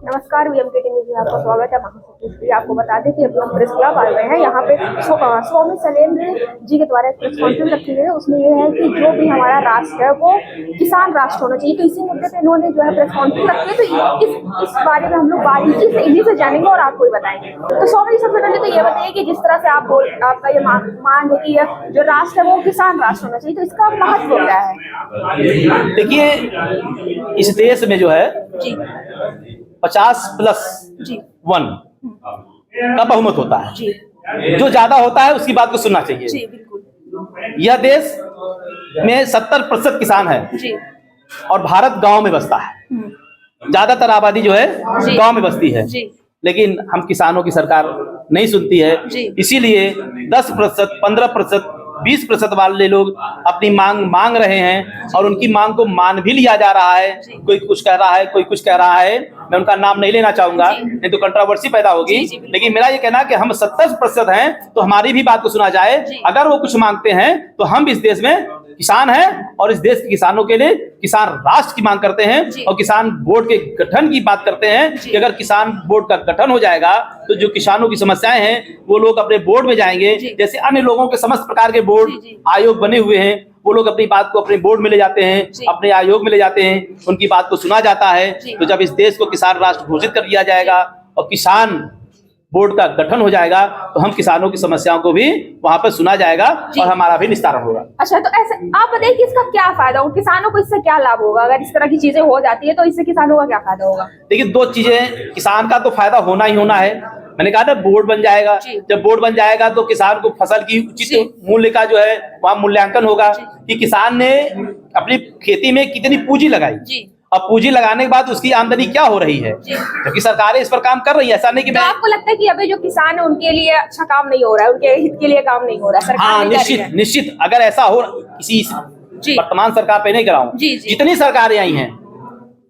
नमस्कार, वीएमके न्यूज़ में आपका स्वागत है। आपको बता दें कि अभी हम प्रेस क्लब आए हुए हैं। यहाँ पे स्वामी शैलेंद्र जी के द्वारा एक प्रेस कॉन्फ्रेंस रखी गई है। उसमें ये है कि जो भी हमारा राष्ट्र है वो किसान राष्ट्र होना चाहिए। तो इसी मुद्दे पे इन्होंने जो है प्रेस कॉन्फ्रेंस रखी है। तो इस बारे में हम लोग बारीकी से इन्हीं से जानेंगे और आपको भी बताएंगे। तो स्वामी जी, सबसे पहले तो ये बताइए कि जिस तरह से आपका ये मांग है कि जो राष्ट्र है वो किसान राष्ट्र होना चाहिए, तो इसका महत्व क्या है? देखिए, इस देश में जो है 50+1 का बहुमत होता है। जो ज्यादा होता है उसकी बात को सुनना चाहिए। जी, बिल्कुल। यह देश में 70% किसान है जी। और भारत गांव में बसता है। ज्यादातर आबादी जो है गांव में बसती है। जी। लेकिन हम किसानों की सरकार नहीं सुनती है। इसीलिए 10%, 15%, 20% वाले लोग अपनी मांग रहे हैं और उनकी मांग को मान भी लिया जा रहा है। कोई कुछ कह रहा है, कोई कुछ कह रहा है। मैं उनका नाम नहीं लेना चाहूंगा, नहीं तो कंट्रोवर्सी पैदा होगी। लेकिन मेरा ये कहना है कि हम 70% हैं तो हमारी भी बात को सुना जाए। अगर वो कुछ मांगते हैं तो हम इस देश में किसान हैं और इस देश के किसानों के लिए किसान राष्ट्र की मांग करते हैं और किसान बोर्ड के गठन की बात करते हैं कि अगर किसान बोर्ड का गठन हो जाएगा तो जो किसानों की समस्याएं हैं वो लोग अपने बोर्ड में जाएंगे। जैसे अन्य लोगों के समस्त प्रकार के बोर्ड आयोग बने हुए हैं, वो लोग अपनी बात को अपने बोर्ड में ले जाते हैं, अपने आयोग में ले जाते हैं, उनकी बात को सुना जाता है। तो जब इस देश को किसान राष्ट्र घोषित कर दिया जाएगा और किसान बोर्ड का गठन हो जाएगा तो हम किसानों की समस्याओं को भी वहां पर सुना जाएगा और हमारा भी निस्तारण होगा। अच्छा, तो ऐसे आप बताइए कि इसका क्या फायदा होगा, किसानों को इससे क्या लाभ होगा? अगर इस तरह की चीजें हो जाती है तो इससे किसानों का क्या फायदा होगा? देखिए, दो चीजें, किसान का तो फायदा होना ही होना है। मैंने कहा ना, बोर्ड बन जाएगा। जब बोर्ड बन जाएगा तो किसान को फसल की उचित मूल्य का जो है वहाँ मूल्यांकन होगा कि किसान ने अपनी खेती में कितनी पूंजी लगाई और पूंजी लगाने के बाद उसकी आमदनी क्या हो रही है, क्योंकि सरकारें इस पर काम कर रही है। ऐसा नहीं कि तो आपको लगता है कि अभी जो किसान है उनके लिए अच्छा काम नहीं हो रहा है, उनके हित के लिए काम नहीं हो रहा है? हाँ, निश्चित अगर ऐसा हो, किसी वर्तमान सरकार पे नहीं कराऊं, जितनी सरकारें आई हैं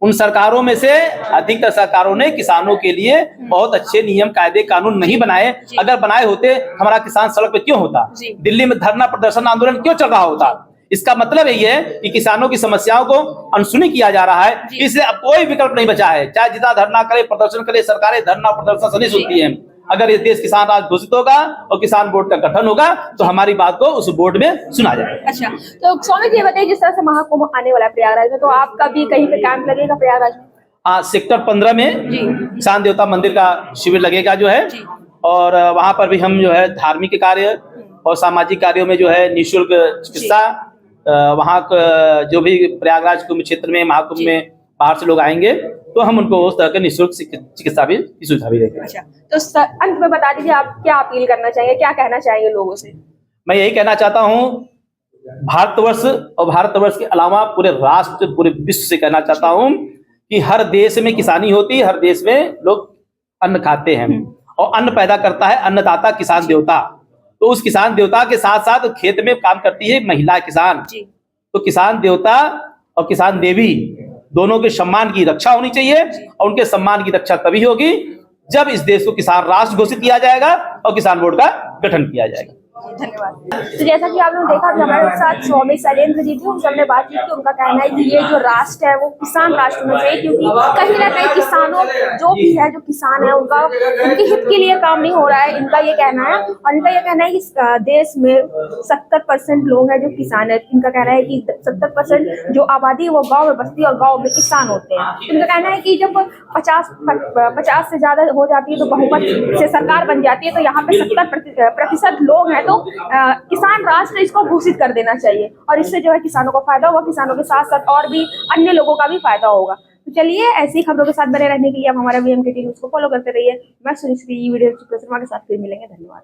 उन सरकारों में से अधिकतर सरकारों ने किसानों के लिए बहुत अच्छे नियम कायदे कानून नहीं बनाए। अगर बनाए होते हमारा किसान सड़क पे क्यों होता, दिल्ली में धरना प्रदर्शन आंदोलन क्यों चल रहा होता? इसका मतलब यही है कि किसानों की समस्याओं को अनसुनी किया जा रहा है। इसलिए अब कोई विकल्प नहीं बचा है। चाहे जितना धरना करे, प्रदर्शन करे, सरकारें धरना प्रदर्शन से नहीं सुनती है। अगर ये देश किसान राज घोषित होगा और किसान बोर्ड का गठन होगा तो हमारी बात को उस बोर्ड में सुना जाएगा। अच्छा, तो स्वामी जी बताइए, जिस तरह से महाकुंभ आने वाला है प्रयागराज में, तो आपका भी कहीं पे कैंप लगेगा प्रयागराज में? हाँ, सेक्टर 15 में किसान देवता मंदिर का शिविर लगेगा जो है, और वहां पर भी हम जो है धार्मिक कार्य और सामाजिक कार्यों में जो है निःशुल्क चिकित्सा, वहाँ जो भी प्रयागराज कुंभ क्षेत्र में महाकुंभ में बाहर से लोग आएंगे तो हम उनको उस तरह के निःशुल्क चिकित्सा भी सुविधा भी देंगे। अच्छा, तो अंत में बता दीजिए, आप क्या अपील करना चाहेंगे, क्या कहना चाहेंगे लोगों से? मैं यही कहना चाहता हूँ, भारतवर्ष और भारतवर्ष के अलावा पूरे राष्ट्र, पूरे विश्व से कहना चाहता हूँ कि हर देश में किसानी होती है, हर देश में लोग अन्न खाते हैं और अन्न पैदा करता है अन्नदाता किसान देवता। तो उस किसान देवता के साथ साथ खेत में काम करती है महिला किसान। तो किसान देवता और किसान देवी दोनों के सम्मान की रक्षा होनी चाहिए और उनके सम्मान की रक्षा तभी होगी जब इस देश को किसान राष्ट्र घोषित किया जाएगा और किसान बोर्ड का गठन किया जाएगा। धन्यवाद। तो जैसा कि आप लोगों ने देखा कि हमारे साथ स्वामी शैलेंद्र जी थे, उनसे हमने बातचीत की। उनका कहना है कि ये जो राष्ट्र है वो किसान राष्ट्र होना चाहिए, क्योंकि कहीं ना कहीं किसानों जो भी है, जो किसान है, उनके हित के लिए काम नहीं हो रहा है, इनका ये कहना है। और इनका ये कहना है कि देश में 70% लोग हैं जो किसान है। इनका कहना है कि 70% जो आबादी है वो गाँव में बसती है और गाँव में किसान होते हैं। इनका कहना है कि जब 50 से ज्यादा हो जाती है तो बहुमत से सरकार बन जाती है, तो यहाँ पे 70% लोग हैं तो किसान राष्ट्र इसको घोषित कर देना चाहिए और इससे जो है किसानों को फायदा होगा, किसानों के साथ साथ और भी अन्य लोगों का भी फायदा होगा। तो चलिए, ऐसी खबरों के साथ बने रहने के लिए आप हमारा वीएमके न्यूज़ को फॉलो करते रहिए। मैं सुनिश्री वीडियो के साथ फिर मिलेंगे। धन्यवाद।